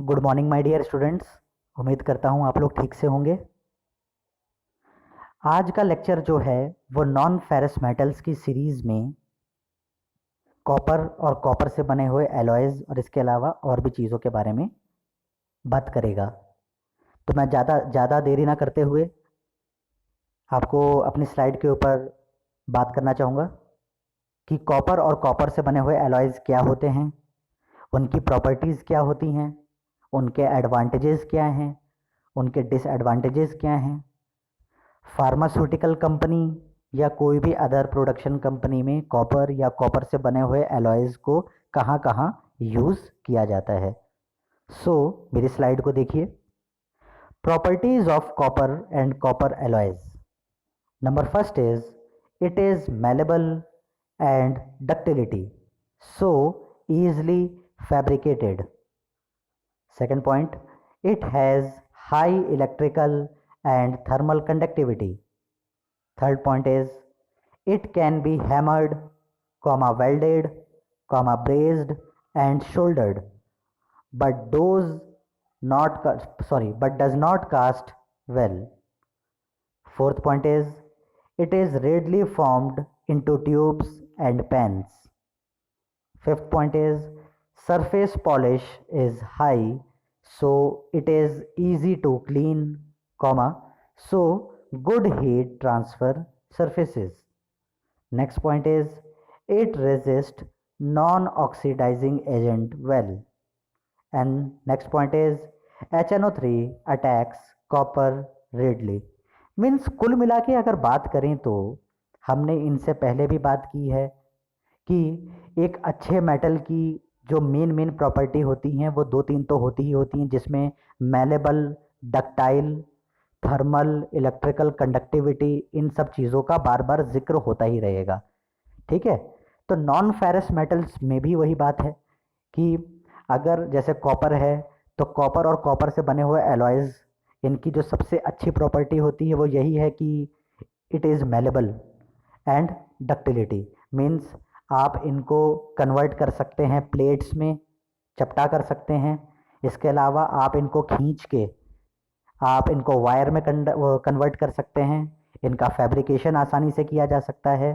Good morning my dear students. उम्मीद करता हूँ आप लोग ठीक से होंगे। आज का लेक्चर जो है वो नॉन फेरस मेटल्स की सीरीज़ में कॉपर और कॉपर से बने हुए एलॉयज़ और इसके अलावा और भी चीज़ों के बारे में बात करेगा। तो मैं ज़्यादा देरी ना करते हुए आपको अपनी स्लाइड के ऊपर बात करना चाहूँगा कि कॉपर और कॉपर से बने हुए एलॉयज़ क्या होते हैं, उनकी प्रॉपर्टीज़ क्या होती हैं, उनके एडवांटेजेस क्या हैं, उनके डिसएडवांटेजेस क्या हैं। फार्मास्यूटिकल कंपनी या कोई भी अदर प्रोडक्शन कंपनी में कॉपर या कॉपर से बने हुए एलॉयज़ को कहाँ कहाँ यूज़ किया जाता है। मेरी स्लाइड को देखिए। Properties of copper and copper alloys. Number first is it is malleable and ductility, so easily fabricated. Second point, it has high electrical and thermal conductivity. Third point is it can be hammered, welded, brazed and soldered, but does not cast well. Fourth point is it is readily formed into tubes and pans. Fifth point is surface polish is high, so it is easy to clean, so good heat transfer surfaces. Next point is it resists non-oxidizing agent well. And next point is HNO3 attacks copper readily. Means कुल मिला के अगर बात करें तो हमने इनसे पहले भी बात की है कि एक अच्छे मेटल की जो मेन प्रॉपर्टी होती हैं वो दो तीन तो होती ही होती हैं, जिसमें malleable, ductile, thermal, electrical conductivity, इन सब चीज़ों का बार बार जिक्र होता ही रहेगा। ठीक है, तो नॉन फेरस मेटल्स में भी वही बात है कि अगर जैसे कॉपर है तो कॉपर और कॉपर से बने हुए एलॉयज़, इनकी जो सबसे अच्छी प्रॉपर्टी होती है वो यही है कि it is malleable and ductility. Means आप इनको कन्वर्ट कर सकते हैं प्लेट्स में, चपटा कर सकते हैं। इसके अलावा आप इनको खींच के आप इनको वायर में कन्वर्ट कर सकते हैं। इनका फैब्रिकेशन आसानी से किया जा सकता है।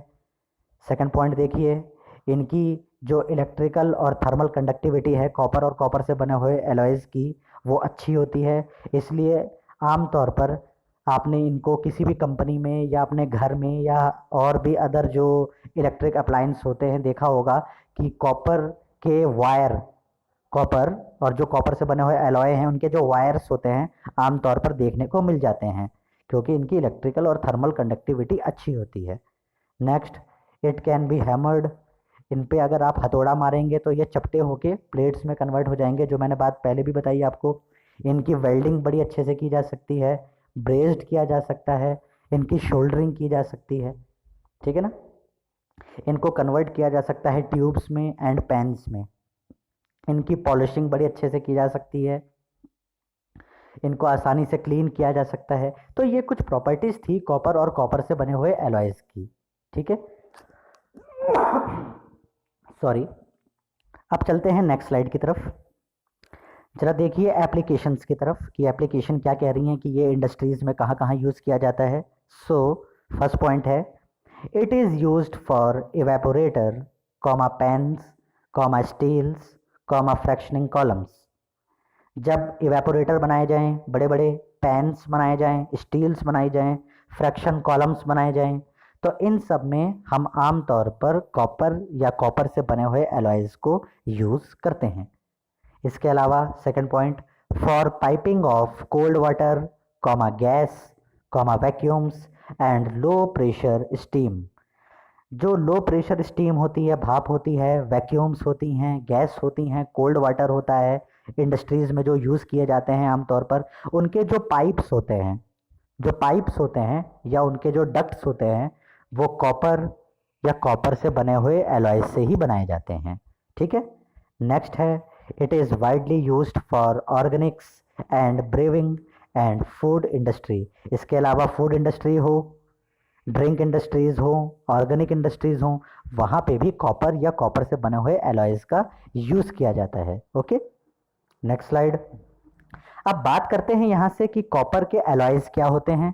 सेकंड पॉइंट देखिए, इनकी जो इलेक्ट्रिकल और थर्मल कंडक्टिविटी है कॉपर और कॉपर से बने हुए एलॉयज़ की, वो अच्छी होती है। इसलिए आमतौर पर आपने इनको किसी भी कंपनी में या अपने घर में या और भी अदर जो इलेक्ट्रिक अप्लायंस होते हैं देखा होगा कि कॉपर के वायर, कॉपर और जो कॉपर से बने हुए एलॉय हैं उनके जो वायर्स होते हैं आमतौर पर देखने को मिल जाते हैं, क्योंकि इनकी इलेक्ट्रिकल और थर्मल कंडक्टिविटी अच्छी होती है। Next, it can be hammered. इन पे अगर आप हथौड़ा मारेंगे तो ये चपटे होके प्लेट्स में कन्वर्ट हो जाएंगे, जो मैंने बात पहले भी बताई आपको। इनकी वेल्डिंग बड़ी अच्छे से की जा सकती है, ब्रेस्ड किया जा सकता है, इनकी शोल्डरिंग की जा सकती है। ठीक है ना। इनको कन्वर्ट किया जा सकता है ट्यूब्स में एंड पैन्स में। इनकी पॉलिशिंग बड़ी अच्छे से की जा सकती है, इनको आसानी से क्लीन किया जा सकता है। तो ये कुछ प्रॉपर्टीज़ थी कॉपर और कॉपर से बने हुए एलॉयज़ की। ठीक है, सॉरी। अब चलते हैं नेक्स्ट स्लाइड की तरफ। जरा देखिए एप्लीकेशंस की तरफ कि एप्लीकेशन क्या कह रही हैं कि ये इंडस्ट्रीज़ में कहाँ कहाँ यूज़ किया जाता है। फर्स्ट पॉइंट है it is used for evaporator, pans, steels, fractioning columns. जब इवेपोरेटर बनाए जाएं, बड़े बड़े पैन्स बनाए जाएं, स्टील्स बनाई जाएं, फ्रैक्शन कॉलम्स बनाए जाएं, तो इन सब में हम आम तौर पर कॉपर या कॉपर से बने हुए एलॉयज़ को यूज़ करते हैं। इसके अलावा second point, for piping of cold water, gas, vacuums and low pressure steam. जो लो प्रेशर स्टीम होती है, भाप होती है, वैक्यूम्स होती हैं, गैस होती हैं, कोल्ड वाटर होता है, इंडस्ट्रीज़ में जो यूज़ किए जाते हैं आमतौर पर, उनके जो पाइप्स होते हैं या उनके जो डक्ट्स होते हैं वो कॉपर या कॉपर से बने हुए एलॉय से ही बनाए जाते हैं। ठीक है। नेक्स्ट है it is widely used for Organics and braving and food industry. इसके अलावा फूड इंडस्ट्री हो, ड्रिंक इंडस्ट्रीज़ हो, ऑर्गेनिक इंडस्ट्रीज़ हो, वहाँ पे भी कॉपर या कॉपर से बने हुए एलॉयज़ का यूज़ किया जाता है। Okay, next slide. अब बात करते हैं यहाँ से कि कॉपर के एलॉयज क्या होते हैं,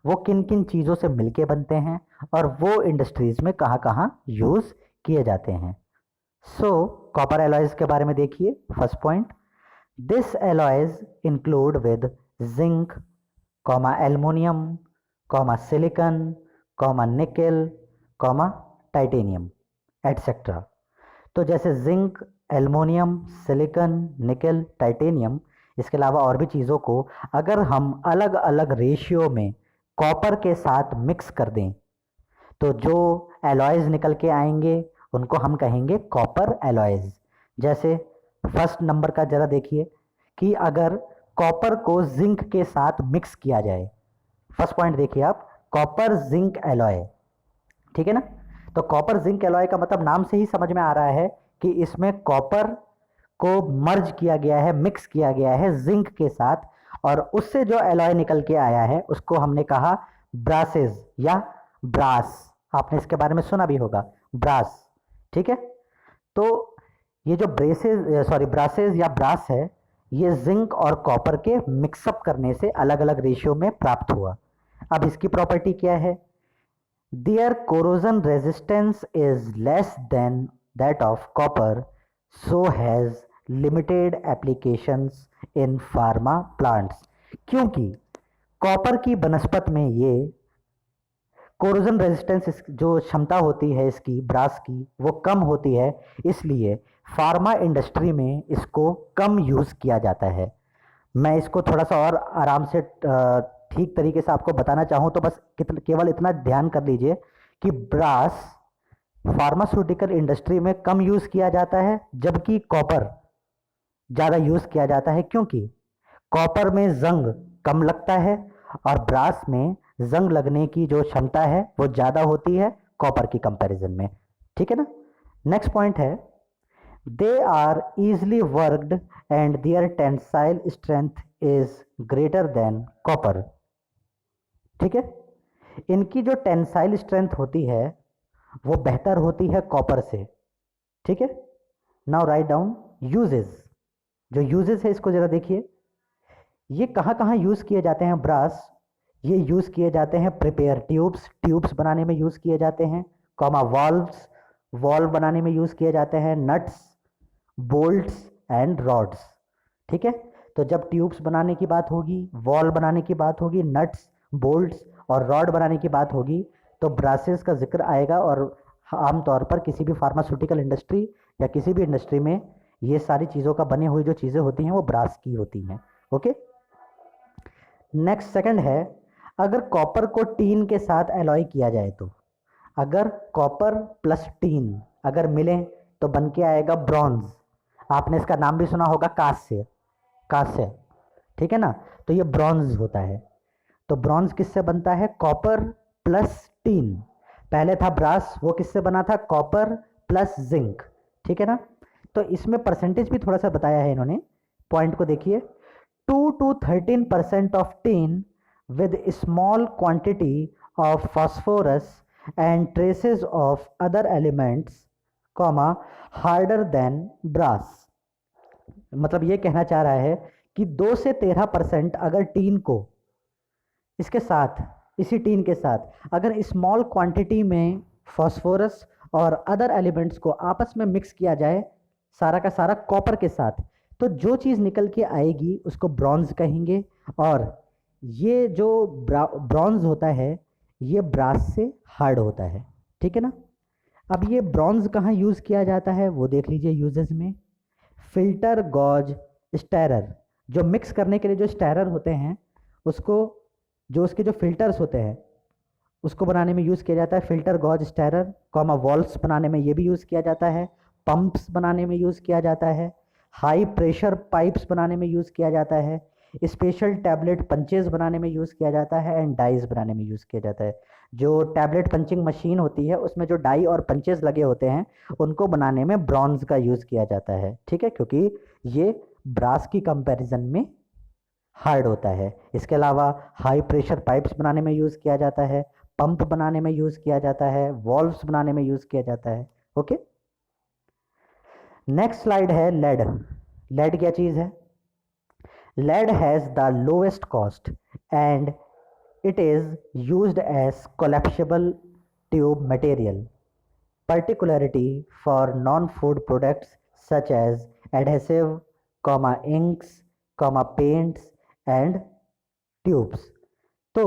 वो किन किन चीज़ों से मिलके बनते हैं और वो इंडस्ट्रीज में कहाँ कहाँ यूज़ किए जाते हैं। सो कॉपर एलॉयज के बारे में देखिए। First point, this alloys include with zinc, comma aluminium, comma silicon, comma nickel, comma titanium etcetera. तो जैसे zinc, aluminium, silicon, nickel, titanium, इसके अलावा और भी चीज़ों को अगर हम अलग अलग रेशियो में कॉपर के साथ मिक्स कर दें तो जो एलॉयज निकल के आएंगे उनको हम कहेंगे कॉपर एलॉयज। जैसे फर्स्ट नंबर का जरा देखिए कि अगर कॉपर को जिंक के साथ मिक्स किया जाए, फर्स्ट पॉइंट देखिए आप, कॉपर जिंक एलॉय, ठीक है ना। तो कॉपर जिंक एलॉय का मतलब नाम से ही समझ में आ रहा है कि इसमें कॉपर को मर्ज किया गया है, मिक्स किया गया है जिंक के साथ, और उससे जो एलॉय निकल के आया है उसको हमने कहा ब्रासेस या ब्रास। आपने इसके बारे में सुना भी होगा, ब्रास, ठीक है। तो ये जो ब्रासेस या ब्रास है, ये जिंक और कॉपर के मिक्सअप करने से अलग अलग रेशियो में प्राप्त हुआ। अब इसकी प्रॉपर्टी क्या है? Their corrosion resistance is less than that of copper, so has limited applications in pharma plants। क्योंकि कॉपर की बनस्पत में ये कोरोजन रेजिस्टेंस जो क्षमता होती है इसकी ब्रास की वो कम होती है, इसलिए फार्मा इंडस्ट्री में इसको कम यूज़ किया जाता है। मैं इसको थोड़ा सा और आराम से ठीक तरीके से आपको बताना चाहूँ तो बस केवल इतना ध्यान कर लीजिए कि ब्रास फार्मास्यूटिकल इंडस्ट्री में कम यूज़ किया जाता है जबकि कॉपर ज़्यादा यूज़ किया जाता है, क्योंकि कॉपर में जंग कम लगता है और ब्रास में जंग लगने की जो क्षमता है वो ज़्यादा होती है कॉपर की कंपैरिजन में, ठीक है ना। नेक्स्ट पॉइंट है, they are easily worked and their tensile strength is greater than copper, ठीक है। इनकी जो टेंसाइल स्ट्रेंथ होती है वो बेहतर होती है कॉपर से, ठीक है। Now write down uses. जो यूजेस है इसको जरा देखिए, ये कहाँ कहाँ यूज़ किए जाते हैं ब्रास। ये यूज़ किए जाते हैं प्रिपेयर ट्यूब्स बनाने में यूज़ किए जाते हैं, कॉमा वॉल्व बनाने में यूज़ किए जाते हैं, नट्स, बोल्ट्स एंड रॉड्स, ठीक है। तो जब ट्यूब्स बनाने की बात होगी, वॉल्व बनाने की बात होगी, नट्स, बोल्ट्स और रॉड बनाने की बात होगी तो ब्रासेस का जिक्र आएगा। और आमतौर पर किसी भी फार्मास्यूटिकल इंडस्ट्री या किसी भी इंडस्ट्री में ये सारी चीज़ों का बने हुई जो चीज़ें होती हैं वो ब्रास की होती हैं, ओके। नेक्स्ट सेकंड है, अगर कॉपर को टीन के साथ एलॉय किया जाए तो अगर कॉपर प्लस टीन अगर मिले तो बन के आएगा ब्रॉन्ज। आपने इसका नाम भी सुना होगा, कांस्य, ठीक है ना। तो ये ब्रॉन्ज होता है। तो ब्रॉन्ज किससे बनता है? Copper plus tin. पहले था ब्रास, वो किससे बना था? कॉपर प्लस जिंक, ठीक है ना। तो इसमें परसेंटेज भी थोड़ा सा बताया है इन्होंने, पॉइंट को देखिए, 2 to 13% of tin with small quantity of phosphorus and traces of other elements, harder than brass। मतलब ये कहना चाह रहा है कि 2 से 13% अगर टीन को इसके साथ, इसी टीन के साथ अगर स्मॉल क्वांटिटी में फॉस्फोरस और अदर एलिमेंट्स को आपस में मिक्स किया जाए सारा का सारा कॉपर के साथ, तो जो चीज़ निकल के आएगी उसको ब्रॉन्ज कहेंगे। और ये जो ब्रॉन्ज होता है ये ब्रास से हार्ड होता है, ठीक है ना। अब ये ब्रॉन्ज कहाँ यूज़ किया जाता है वो देख लीजिए यूजेस में। फिल्टर गॉज स्टैरर, जो मिक्स करने के लिए जो स्टैरर होते हैं उसको, जो उसके जो फिल्टर्स होते हैं उसको बनाने में यूज़ किया जाता है फिल्टर गॉज स्टैरर, वॉल्व्स बनाने में ये भी यूज़ किया जाता है, पंप्स बनाने में यूज़ किया जाता है, हाई प्रेशर पाइप्स बनाने में यूज़ किया जाता है, स्पेशल टैबलेट पंचेस बनाने में यूज़ किया जाता है एंड डाइज बनाने में यूज़ किया जाता है। जो टैबलेट पंचिंग मशीन होती है उसमें जो डाई और पंचेस लगे होते हैं उनको बनाने में ब्रॉन्ज का यूज़ किया जाता है, ठीक है, क्योंकि ये ब्रास की कंपैरिजन में हार्ड होता है। इसके अलावा हाई प्रेशर पाइप्स बनाने में यूज़ किया जाता है, पंप बनाने में यूज़ किया जाता है, वॉल्व्स बनाने में यूज़ किया जाता है, ओके। नेक्स्ट स्लाइड है लेड। लेड क्या चीज़ है? Lead has the lowest cost and it is used as collapsible tube material, particularly for non-food products such as adhesive, inks, paints and tubes. तो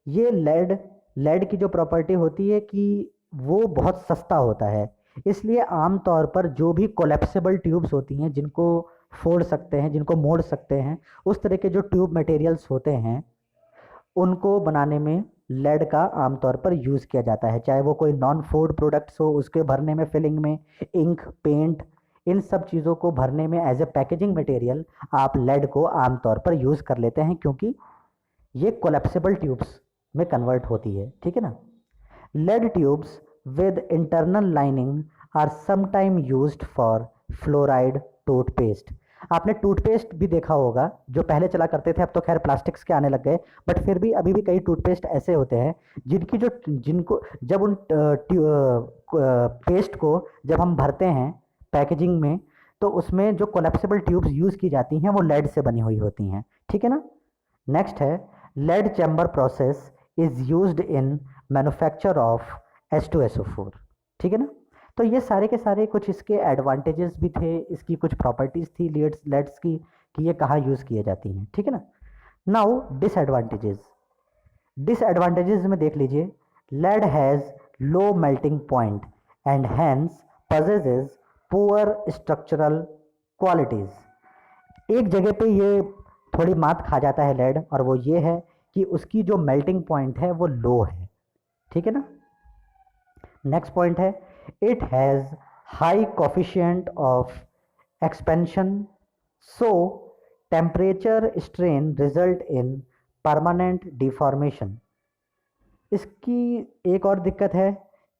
ये लेड की जो प्रॉपर्टी होती है कि वो बहुत सस्ता होता है, इसलिए आमतौर पर जो भी कोलेप्सिबल ट्यूब्स होती हैं जिनको फोड़ सकते हैं, जिनको मोड़ सकते हैं, उस तरह के जो ट्यूब मटेरियल्स होते हैं उनको बनाने में लेड का आमतौर पर यूज़ किया जाता है। चाहे वो कोई नॉन फूड प्रोडक्ट्स हो, उसके भरने में, फिलिंग में, इंक, पेंट, इन सब चीज़ों को भरने में एज ए पैकेजिंग मटेरियल आप लेड को आमतौर पर यूज़ कर लेते हैं, क्योंकि ये कोलेप्सिबल ट्यूब्स में कन्वर्ट होती है। ठीक है ना। Lead tubes with internal lining are sometime used for fluoride toothpaste. आपने टूथपेस्ट भी देखा होगा, जो पहले चला करते थे, अब तो खैर प्लास्टिक्स के आने लग गए, बट फिर भी अभी भी कई टूथपेस्ट ऐसे होते हैं जिनको जब उन पेस्ट को जब हम भरते हैं पैकेजिंग में, तो उसमें जो कोलेप्सिबल ट्यूब्स यूज़ की जाती हैं वो लेड से बनी हुई होती हैं। ठीक है ना। नेक्स्ट है lead chamber process is used in manufacture of H2SO4। ठीक है ना। तो ये सारे के सारे कुछ इसके एडवांटेजेस भी थे, इसकी कुछ प्रॉपर्टीज थी लेड्स की कि ये कहाँ यूज़ किए जाती हैं। ठीक है ना। नाउ डिसएडवांटेजेस में देख लीजिए, lead has low melting point and hence possesses poor structural qualities. एक जगह पे ये थोड़ी मात खा जाता है लेड, और वो ये है कि उसकी जो मेल्टिंग पॉइंट है वो लो है। ठीक है ना। नेक्स्ट पॉइंट है, it has high coefficient of expansion, so temperature strain result in permanent deformation. इसकी एक और दिक्कत है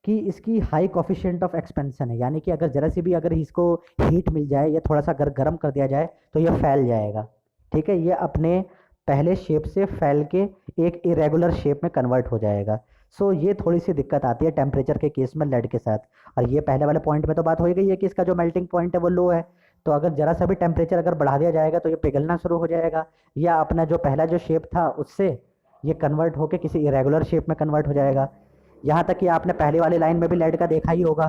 कि इसकी हाई कोफिशिएंट ऑफ एक्सपेंशन है, यानी कि अगर ज़रा सी भी अगर इसको हीट मिल जाए या थोड़ा सा अगर गर्म कर दिया जाए तो ये फैल जाएगा। ठीक है। ये अपने पहले शेप से फैल के एक इरेगुलर शेप में कन्वर्ट हो जाएगा। सो ये थोड़ी सी दिक्कत आती है टेम्परेचर के केस में लेड के साथ। और ये पहले वाले पॉइंट में तो बात हो ही गई है कि इसका जो मेल्टिंग पॉइंट है वो लो है, तो अगर ज़रा सा भी टेम्परेचर अगर बढ़ा दिया जाएगा तो ये पिघलना शुरू हो जाएगा, या अपना जो पहला जो शेप था उससे ये कन्वर्ट होकर किसी इरेगुलर शेप में कन्वर्ट हो जाएगा। यहाँ तक कि आपने पहले वाली लाइन में भी लेड का देखा ही होगा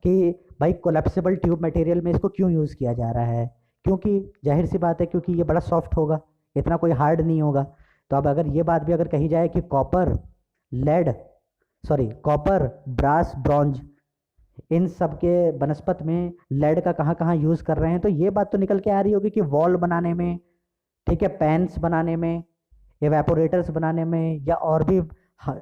कि भाई कोलेप्सिबल ट्यूब मटेरियल में इसको क्यों यूज़ किया जा रहा है, क्योंकि जाहिर सी बात है क्योंकि ये बड़ा सॉफ्ट होगा, इतना कोई हार्ड नहीं होगा। तो अब अगर ये बात भी अगर कही जाए कि कॉपर, ब्रास, ब्रॉन्ज, इन सब के बनस्पत में लेड का कहाँ कहाँ यूज़ कर रहे हैं, तो ये बात तो निकल के आ रही होगी कि वॉल बनाने में, ठीक है, पैन्स बनाने में, एवेपोरेटर्स बनाने में, या और भी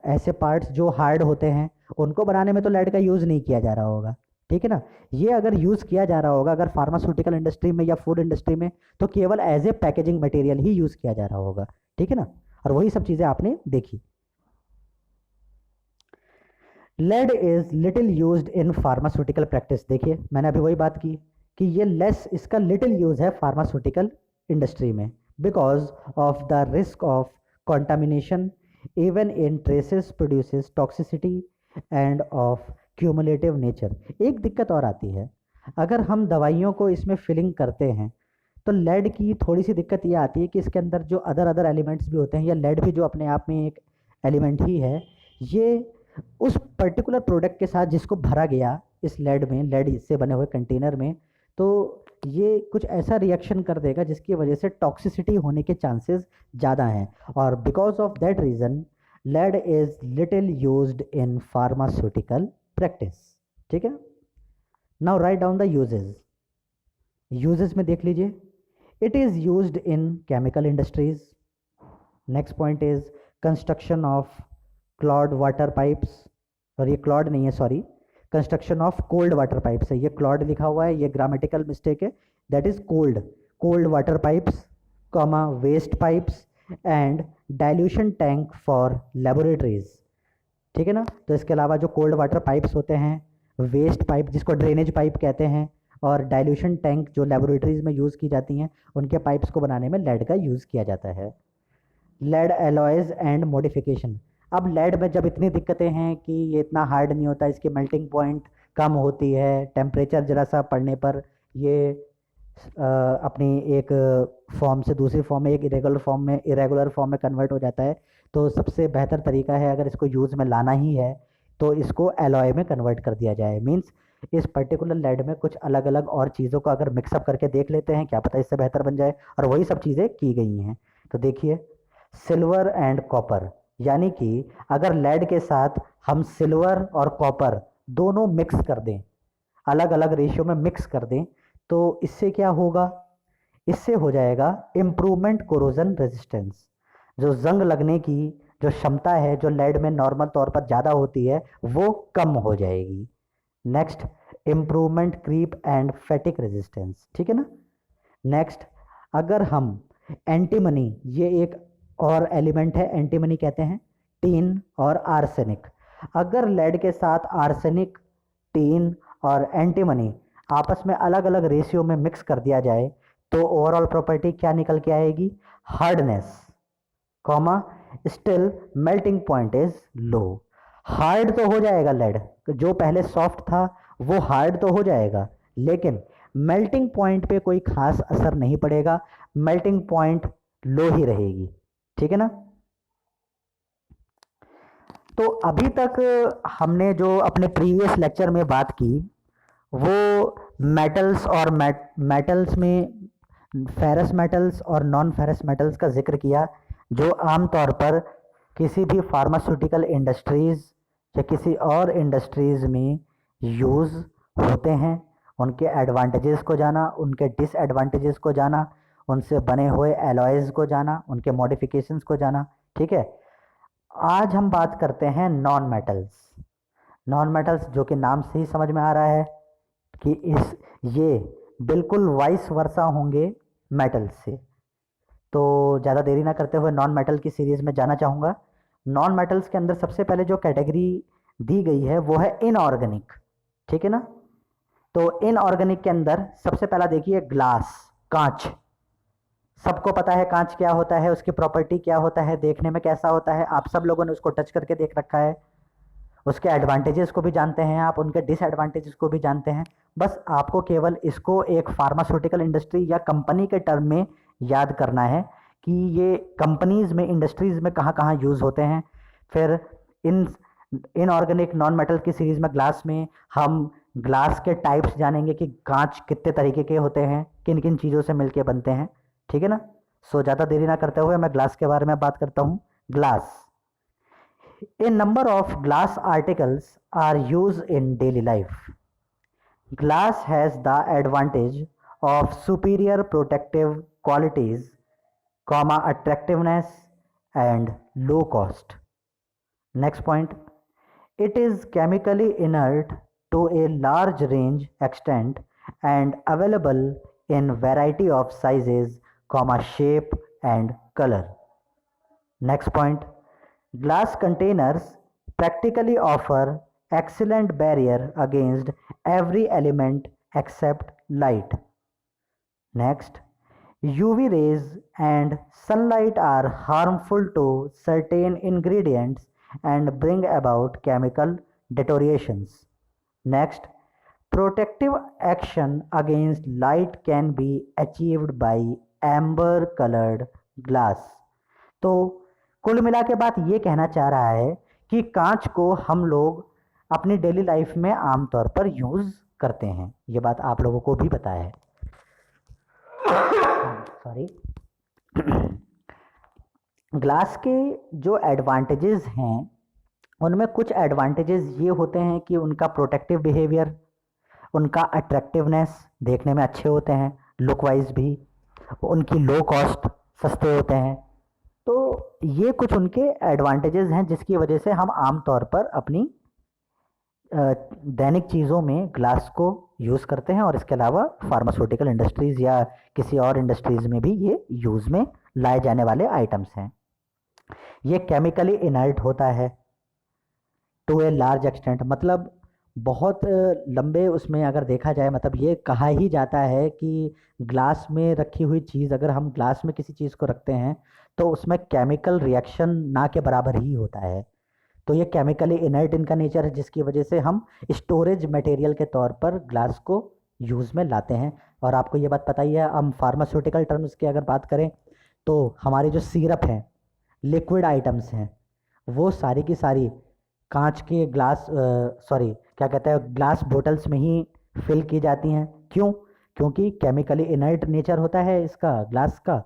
ऐसे पार्ट्स जो हार्ड होते हैं उनको बनाने में तो लेड का यूज़ नहीं किया जा रहा होगा। ठीक है ना। ये अगर यूज़ किया जा रहा होगा अगर फार्मास्यूटिकल इंडस्ट्री में या फूड इंडस्ट्री में, तो केवल एज ए पैकेजिंग मटेरियल ही यूज़ किया जा रहा होगा। ठीक है ना। और वही सब चीज़ें आपने देखी। Lead is little used in pharmaceutical practice. देखिए मैंने अभी वही बात की कि ये इसका लिटिल यूज़ है फार्मास्यूटिकल इंडस्ट्री में, because of the risk of contamination even in traces produces toxicity and of cumulative nature. एक दिक्कत और आती है, अगर हम दवाइयों को इसमें फिलिंग करते हैं तो लेड की थोड़ी सी दिक्कत ये आती है कि इसके अंदर जो अदर एलिमेंट्स भी होते हैं, या लेड भी जो अपने आप में एक एलिमेंट ही है, ये उस पर्टिकुलर प्रोडक्ट के साथ जिसको भरा गया इस लेड से बने हुए कंटेनर में, तो ये कुछ ऐसा रिएक्शन कर देगा जिसकी वजह से टॉक्सिसिटी होने के चांसेस ज़्यादा हैं, और because of that reason lead is little used in pharmaceutical practice. ठीक है। Now write down the uses में देख लीजिए, it is used in chemical industries. Next point is construction of clod water pipes, और ये क्लॉड नहीं है, sorry, construction of cold water pipes है, ये क्लॉड लिखा हुआ है, ये ग्रामेटिकल मिस्टेक है, that is cold water pipes, waste pipes and dilution tank for laboratories. ठीक है ना। तो इसके अलावा जो कोल्ड वाटर पाइप्स होते हैं, वेस्ट पाइप जिसको ड्रेनेज पाइप कहते हैं, और डाइल्यूशन टैंक जो लेबोरेटरीज में यूज़ की जाती हैं, उनके पाइप्स को बनाने में लेड का यूज़ किया जाता है। Lead alloys and modification. अब लेड में जब इतनी दिक्कतें हैं कि ये इतना हार्ड नहीं होता, इसकी मेल्टिंग पॉइंट कम होती है, टेम्परेचर ज़रा सा पड़ने पर ये अपनी एक फॉर्म से दूसरी फॉर्म में, एक इरेगुलर फॉर्म में कन्वर्ट हो जाता है। तो सबसे बेहतर तरीका है, अगर इसको यूज़ में लाना ही है तो इसको एलॉय में कन्वर्ट कर दिया जाए। मीन्स इस पर्टिकुलर लेड में कुछ अलग अलग और चीज़ों को अगर मिक्सअप करके देख लेते हैं, क्या पता इससे बेहतर बन जाए, और वही सब चीज़ें की गई हैं। तो देखिए, सिल्वर एंड कॉपर, यानी कि अगर लेड के साथ हम सिल्वर और कॉपर दोनों मिक्स कर दें, अलग अलग रेशियो में मिक्स कर दें, तो इससे क्या होगा, इससे हो जाएगा इम्प्रूवमेंट कोरोजन रेजिस्टेंस। जो जंग लगने की जो क्षमता है, जो लेड में नॉर्मल तौर पर ज़्यादा होती है, वो कम हो जाएगी। Next, improvement creep and fatigue resistance, ठीक है ना। नेक्स्ट, अगर हम एंटीमनी, ये एक और एलिमेंट है, एंटीमनी कहते हैं, टीन और आर्सेनिक। अगर लेड के साथ आर्सेनिक, टीन और एंटीमनी आपस में अलग अलग रेशियो में मिक्स कर दिया जाए, तो ओवरऑल प्रॉपर्टी क्या निकल के आएगी, hardness, comma, still melting point is low. Hard तो हो जाएगा लेड, जो पहले सॉफ्ट था वो हार्ड तो हो जाएगा, लेकिन मेल्टिंग पॉइंट पे कोई खास असर नहीं पड़ेगा, मेल्टिंग पॉइंट लो ही रहेगी, ठीक है ना। तो अभी तक हमने जो अपने प्रीवियस लेक्चर में बात की, वो मेटल्स और मेटल्स में फेरस मेटल्स और नॉन फेरस मेटल्स का जिक्र किया, जो आमतौर पर किसी भी फार्मास्यूटिकल इंडस्ट्रीज़ या किसी और इंडस्ट्रीज़ में यूज़ होते हैं। उनके एडवांटेजेस को जाना, उनके डिसएडवांटेजेस को जाना, उनसे बने हुए एलॉयज़ को जाना, उनके मॉडिफिकेशंस को जाना, ठीक है। आज हम बात करते हैं नॉन मेटल्स। नॉन मेटल्स, जो कि नाम से ही समझ में आ रहा है कि ये बिल्कुल वाइस वर्सा होंगे मेटल्स से। तो ज़्यादा देरी ना करते हुए नॉन मेटल की सीरीज़ में जाना चाहूँगा। नॉन मेटल्स के अंदर सबसे पहले जो कैटेगरी दी गई है वो है इनऑर्गेनिक, ठीक है ना। तो इनऑर्गेनिक के अंदर सबसे पहला देखिए, ग्लास, कांच। सबको पता है कांच क्या होता है, उसकी प्रॉपर्टी क्या होता है, देखने में कैसा होता है, आप सब लोगों ने उसको टच करके देख रखा है। उसके एडवांटेजेस को भी जानते हैं आप, उनके डिसएडवांटेजेस को भी जानते हैं। बस आपको केवल इसको एक फार्मास्यूटिकल इंडस्ट्री या कंपनी के टर्म में याद करना है कि ये कंपनीज में, इंडस्ट्रीज में कहाँ कहाँ यूज़ होते हैं। फिर इन इनऑर्गेनिक नॉन मेटल की सीरीज में ग्लास में हम ग्लास के टाइप्स जानेंगे कि कांच कितने तरीके के होते हैं, किन किन चीज़ों से मिलके बनते हैं, ठीक है ना। सो ज़्यादा देरी ना करते हुए मैं ग्लास के बारे में बात करता हूँ। Glass, a number of glass articles are used in daily life. Glass has the advantage of superior protective qualities, comma, attractiveness and low cost. Next point, it is chemically inert to a large range extent and available in variety of sizes, comma, shape and color. Next point, glass containers practically offer excellent barrier against every element except light. Next, UV rays and sunlight are harmful to certain ingredients and bring about chemical deteriorations. Next, protective action against light can be achieved by amber colored glass. तो कुल मिला के बात ये कहना चाह रहा है कि कांच को हम लोग अपनी डेली लाइफ में आमतौर पर यूज़ करते हैं। ये बात आप लोगों को भी पता है। सॉरी। ग्लास के जो एडवांटेजेस हैं, उनमें कुछ एडवांटेजेस ये होते हैं कि उनका प्रोटेक्टिव बिहेवियर, उनका अट्रैक्टिवनेस, देखने में अच्छे होते हैं, लुक वाइज भी, उनकी लो कॉस्ट, सस्ते होते हैं। तो ये कुछ उनके एडवांटेजेस हैं जिसकी वजह से हम आमतौर पर अपनी दैनिक चीज़ों में ग्लास को यूज़ करते हैं, और इसके अलावा फार्मास्यूटिकल इंडस्ट्रीज़ या किसी और इंडस्ट्रीज़ में भी ये यूज़ में लाए जाने वाले आइटम्स हैं। ये केमिकली इनर्ट होता है टू ए लार्ज एक्सटेंट, मतलब बहुत लंबे उसमें अगर देखा जाए, मतलब ये कहा ही जाता है कि ग्लास में रखी हुई चीज़, अगर हम ग्लास में किसी चीज़ को रखते हैं तो उसमें केमिकल रिएक्शन ना के बराबर ही होता है। तो ये केमिकली इनर्ट इनका नेचर है, जिसकी वजह से हम स्टोरेज मटेरियल के तौर पर ग्लास को यूज़ में लाते हैं, और आपको ये बात पता ही है, हम फार्मास्यूटिकल टर्म्स की अगर बात करें तो हमारी जो सिरप हैं, लिक्विड आइटम्स हैं, वो सारी की सारी कांच के ग्लास सॉरी क्या कहते हैं ग्लास बोतल्स में ही फिल की जाती हैं। क्यों? क्योंकि केमिकली इनर्ट नेचर होता है इसका ग्लास का,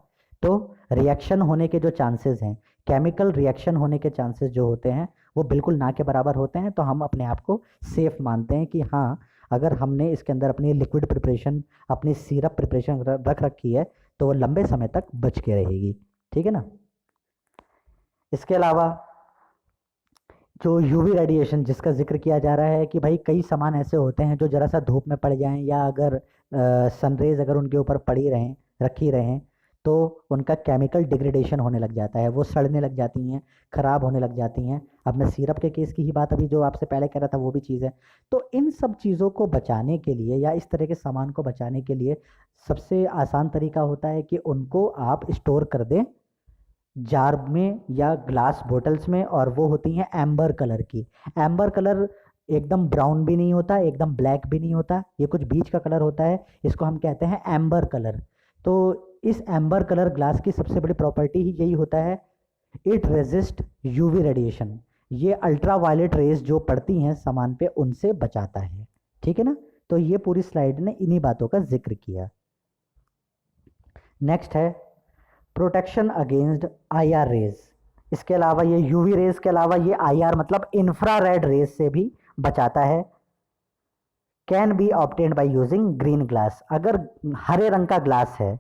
तो रिएक्शन होने के जो चांसेस हैं, केमिकल रिएक्शन होने के चांसेस जो होते हैं वो बिल्कुल ना के बराबर होते हैं। तो हम अपने आप को सेफ मानते हैं कि हाँ, अगर हमने इसके अंदर अपनी लिक्विड प्रिपरेशन, अपनी सिरप प्रिपरेशन रख रखी है तो वो लंबे समय तक बच के रहेगी। ठीक है ना। इसके अलावा जो यूवी रेडिएशन जिसका जिक्र किया जा रहा है कि भाई कई सामान ऐसे होते हैं जो ज़रा सा धूप में पड़ जाएं या अगर सनरेज अगर उनके ऊपर पड़ी रहें, रखी रहें, तो उनका केमिकल डिग्रेडेशन होने लग जाता है, वो सड़ने लग जाती हैं, ख़राब होने लग जाती हैं। अब मैं सिरप के केस की ही बात अभी जो आपसे पहले कह रहा था वो भी चीज़ है। तो इन सब चीज़ों को बचाने के लिए या इस तरह के सामान को बचाने के लिए सबसे आसान तरीका होता है कि उनको आप स्टोर कर दें जार में या ग्लास बोतल्स में, और वो होती हैं एम्बर कलर की। एम्बर कलर एकदम ब्राउन भी नहीं होता, एकदम ब्लैक भी नहीं होता, ये कुछ बीच का कलर होता है, इसको हम कहते हैं एम्बर कलर। तो इस एम्बर कलर ग्लास की सबसे बड़ी प्रॉपर्टी ही यही होता है, इट रेजिस्ट यूवी रेडिएशन। ये अल्ट्रा वायलेट रेज जो पड़ती हैं सामान पे उनसे बचाता है। ठीक है ना। तो ये पूरी स्लाइड ने इन्हीं बातों का जिक्र किया। नेक्स्ट है प्रोटेक्शन अगेंस्ट आईआर रेज। इसके अलावा ये यूवी रेज के अलावा ये आईआर मतलब इंफ्रारेड रेज से भी बचाता है। Can be obtained by using green glass. अगर हरे रंग का ग्लास है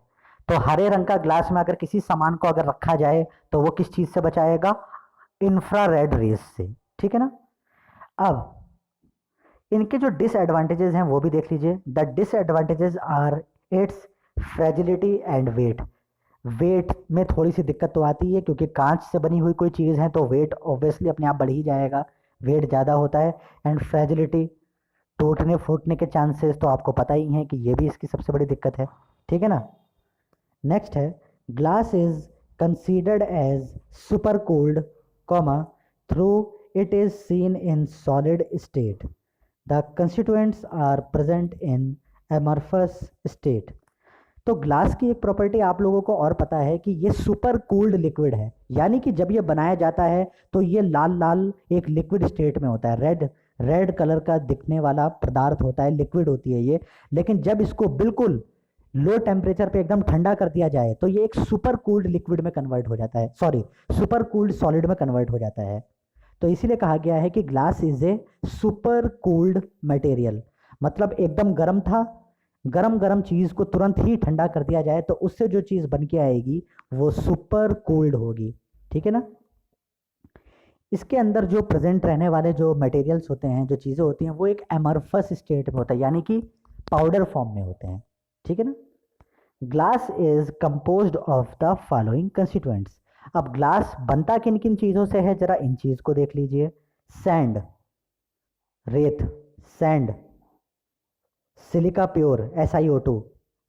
तो हरे रंग का ग्लास में अगर किसी सामान को अगर रखा जाए तो वो किस चीज से बचाएगा? इंफ्रारेड रेज से। ठीक है ना। अब इनके जो डिसएडवांटेजेस हैं वो भी देख लीजिए। The disadvantages are its fragility and weight. Weight में थोड़ी सी दिक्कत तो आती है क्योंकि कांच से बनी हुई कोई चीज़ है तो वेट ऑब्वियसली अपने आप बढ़ ही जाएगा, वेट ज़्यादा होता है। एंड फ्रेजिलिटी, टूटने फूटने के चांसेस तो आपको पता ही हैं कि ये भी इसकी सबसे बड़ी दिक्कत है। ठीक है ना। नेक्स्ट है glass is considered as super cooled comma through it is seen in solid state. The constituents are present in amorphous state. तो ग्लास की एक प्रॉपर्टी आप लोगों को और पता है कि ये सुपर कूल्ड लिक्विड है, यानी कि जब ये बनाया जाता है तो ये लाल लाल एक लिक्विड स्टेट में होता है, रेड रेड कलर का दिखने वाला पदार्थ होता है, लिक्विड होती है ये। लेकिन जब इसको बिल्कुल लो टेम्परेचर पे एकदम ठंडा कर दिया जाए तो ये एक सुपर कूल्ड लिक्विड में कन्वर्ट हो जाता है, सॉरी सुपर कूल्ड सॉलिड में कन्वर्ट हो जाता है। तो इसीलिए कहा गया है कि glass is a super cooled material. मतलब एकदम गर्म था, गरम गरम चीज़ को तुरंत ही ठंडा कर दिया जाए तो उससे जो चीज़ बन के आएगी वो सुपर कूल्ड होगी। ठीक है ना। इसके अंदर जो प्रेजेंट रहने वाले जो मटेरियल्स होते हैं, जो चीज़ें होती हैं, वो एक एमरफस स्टेट में होता है, यानी कि पाउडर फॉर्म में होते हैं। ठीक है ना। Glass is composed of the following constituents. अब ग्लास बनता किन किन चीज़ों से है, जरा इन चीज़ को देख लीजिए। सैंड, रेत, सैंड, सिलिका प्योर SiO2,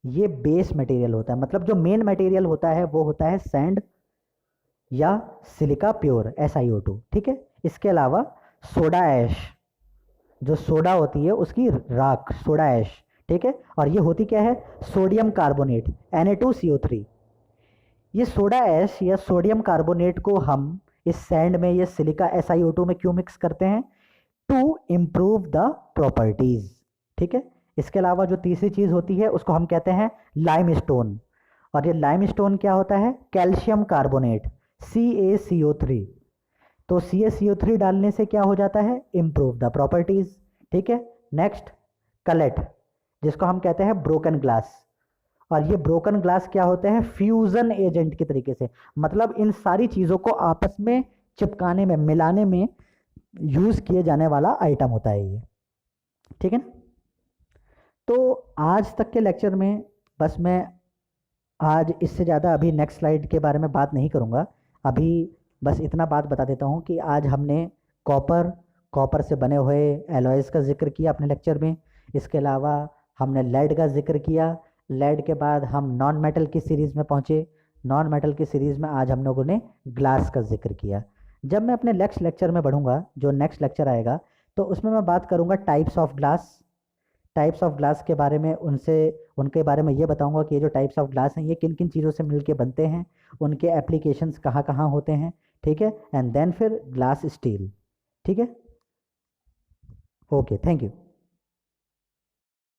ये बेस मटेरियल होता है। मतलब जो मेन मटेरियल होता है वो होता है सैंड या सिलिका प्योर SiO2। ठीक है। इसके अलावा सोडा ऐश, जो सोडा होती है उसकी राख, सोडा ऐश। ठीक है। और ये होती क्या है? Sodium carbonate Na2CO3। ये सोडा ऐश या सोडियम कार्बोनेट को हम इस सैंड में, ये सिलिका SiO2 में क्यों मिक्स करते हैं? To improve the properties. ठीक है। इसके अलावा जो तीसरी चीज़ होती है उसको हम कहते हैं लाइमस्टोन। और ये लाइमस्टोन क्या होता है? Calcium carbonate CaCO3। तो CaCO3 डालने से क्या हो जाता है? Improve the properties. ठीक है। नेक्स्ट कलेट, जिसको हम कहते हैं ब्रोकन ग्लास। और ये ब्रोकन ग्लास क्या होते हैं? फ्यूजन एजेंट के तरीके से, मतलब इन सारी चीज़ों को आपस में चिपकाने में, मिलाने में यूज़ किए जाने वाला आइटम होता है ये। ठीक है ना। तो आज तक के लेक्चर में बस मैं आज इससे ज़्यादा अभी नेक्स्ट स्लाइड के बारे में बात नहीं करूँगा। अभी बस इतना बात बता देता हूँ कि आज हमने कॉपर से बने हुए एलॉयज़ का जिक्र किया अपने लेक्चर में। इसके अलावा हमने लेड का जिक्र किया। लेड के बाद हम नॉन मेटल की सीरीज़ में पहुँचे। नॉन मेटल की सीरीज़ में आज हम लोगों ने ग्लास का जिक्र किया। जब मैं अपने नेक्स्ट लेक्चर में बढ़ूँगा, जो नेक्स्ट लेक्चर आएगा, तो उसमें मैं बात करूँगा types of glass, types of glass के बारे में उनके बारे में ये बताऊंगा कि ये जो टाइप्स ऑफ ग्लास हैं ये किन किन चीज़ों से मिलके बनते हैं, उनके एप्लीकेशंस कहाँ कहाँ होते हैं, ठीक है, एंड देन फिर ग्लास स्टील। ठीक है, ओके, थैंक यू।